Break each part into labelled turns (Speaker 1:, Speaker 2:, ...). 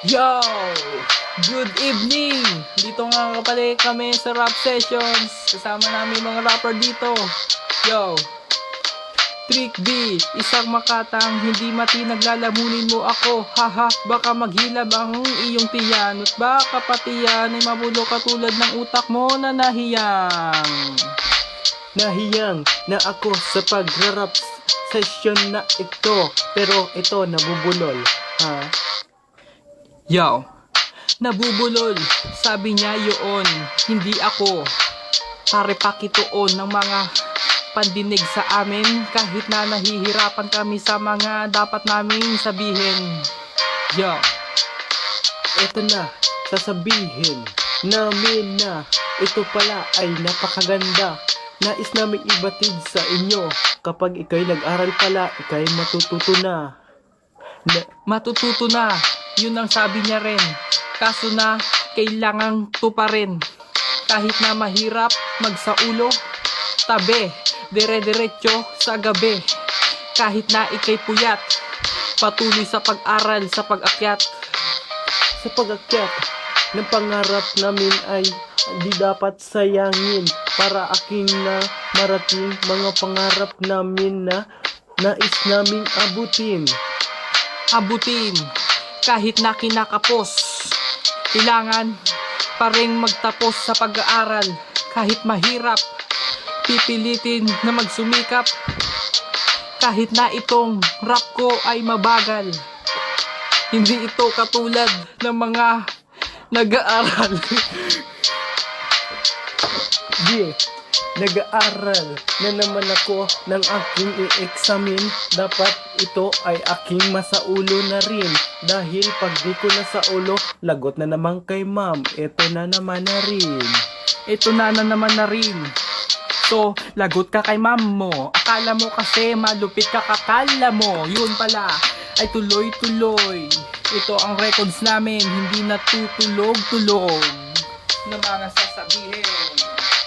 Speaker 1: Yo! Good evening! Dito nga pala kami sa rap sessions. Kasama namin mga rapper dito. Yo! Trick B, isang makatang hindi mati naglalamunin mo ako. Haha, baka maghilab ang iyong tiyan. At baka pati yan ay mabulok katulad ng utak mo na nahiyang.
Speaker 2: Nahiyang na ako sa pagrarap session na ito. Pero ito nabubulol. Ha?
Speaker 1: Yo! Nabubulol, sabi niya yun, hindi ako. Pare pakitoon ng mga pandinig sa amin kahit na nahihirapan kami sa mga dapat naming sabihin. Yo!
Speaker 2: Ito na, sasabihin namin na ito pala ay napakaganda. Nais namin ibatid sa inyo. Kapag ikay nag-aral pala, ikay matututo na.
Speaker 1: Matututo na, yun ang sabi niya rin. Kaso na, kailangang tuparin. Kahit na mahirap magsaulo, tabi, dire-diretso sa gabi. Kahit na ikay puyat, patuloy sa pag-aral, sa pag-akyat.
Speaker 2: Sa pag-akyat ng pangarap namin ay di dapat sayangin. Para aking na marating mga pangarap namin na nais naming abutin.
Speaker 1: Abutin, kahit na kinakapos. Kailangan pa rin magtapos sa pag-aaral. Kahit mahirap, pipilitin na magsumikap. Kahit na itong rap ko ay mabagal, hindi ito katulad ng mga nag-aaral.
Speaker 2: Yeah, nag-aaral na naman ako ng aking i-examine. Dapat ito ay aking masaulo na rin. Dahil pag di ko na sa ulo, lagot na naman kay ma'am. Ito na naman na rin.
Speaker 1: Ito na naman na rin. So, lagot ka kay ma'am mo. Akala mo kasi malupit ka, kakala mo. Yun pala ay tuloy-tuloy. Ito ang records namin, hindi natutulog-tulog na mga sasabihin.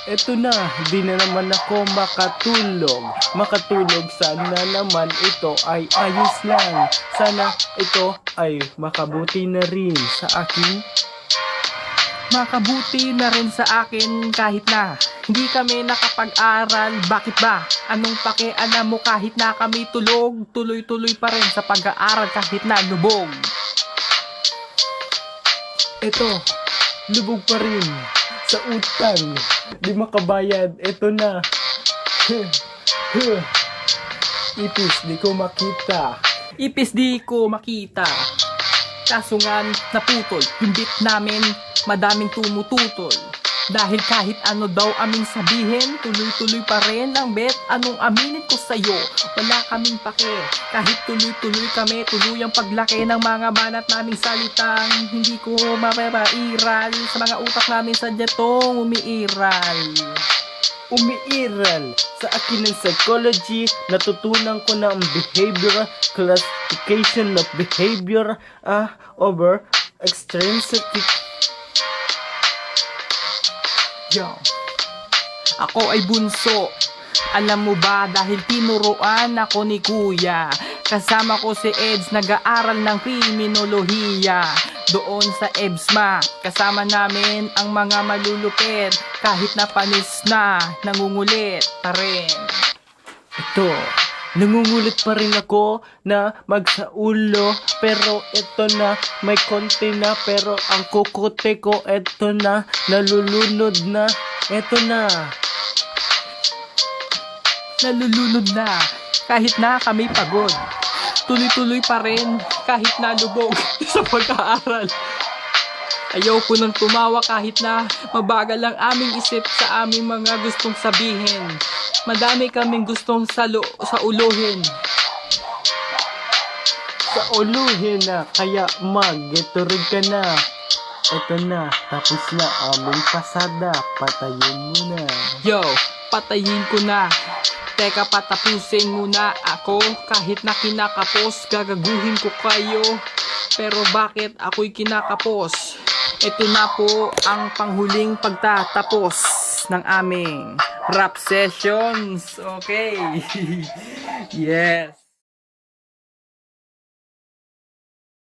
Speaker 2: Ito na, di na naman ako makatulog. Makatulog, sana naman ito ay ayos lang. Sana ito ay makabuti na rin sa akin.
Speaker 1: Makabuti na rin sa akin kahit na hindi kami nakapag-aral. Bakit ba? Anong pakialam mo kahit na kami tulog? Tuloy-tuloy pa rin sa pag-aaral kahit na lubog.
Speaker 2: Ito, lubog pa rin sa utang. Di makabayad, ito na. Ipis, di ko makita.
Speaker 1: Ipis di ko makita. Kaso nga naputol yung beat namin, madaming tumututol. Dahil kahit ano daw aming sabihin, tuloy-tuloy pa rin ang bet. Anong aminin ko sa'yo? Wala kaming pake. Kahit tuloy-tuloy kami, tuloy ang paglaki ng mga banat naming salitang hindi ko mapapairal. Sa mga utak namin sa jetong umiiral.
Speaker 2: Umiiral sa akin ng psychology. Natutunan ko na ang behavior, classification of behavior over extrinsic.
Speaker 1: Yo. Ako ay bunso. Alam mo ba dahil tinuruan ako ni kuya. Kasama ko si Eds, nag-aaral ng kriminolohiya. Doon sa EBSMA, kasama namin ang mga malulupit. Kahit na panis na, nangungulit pa rin.
Speaker 2: Ito, nangungulit pa rin ako na magsaulo. Pero ito na, may konti na. Pero ang kukote ko, ito na, nalulunod na. Ito na.
Speaker 1: Nalulunod na, kahit na kami pagod. Tuloy-tuloy pa rin, kahit na lubog sa pag-aaral. Ayaw ko nang tumawa kahit na mabagal ang aming isip sa aming mga gustong sabihin. Madami kaming gustong sa uluhin.
Speaker 2: Sa uluhin na, kaya mag-iturig ka na. Ito na, tapos na aming pasada. Patayin mo na.
Speaker 1: Yo, patayin ko na. Teka, patapusin muna ako. Kahit na kinakapos, gagaguhin ko kayo. Pero bakit ako'y kinakapos? Ito na po ang panghuling pagtatapos ng aming rap sessions. Okay. Yes.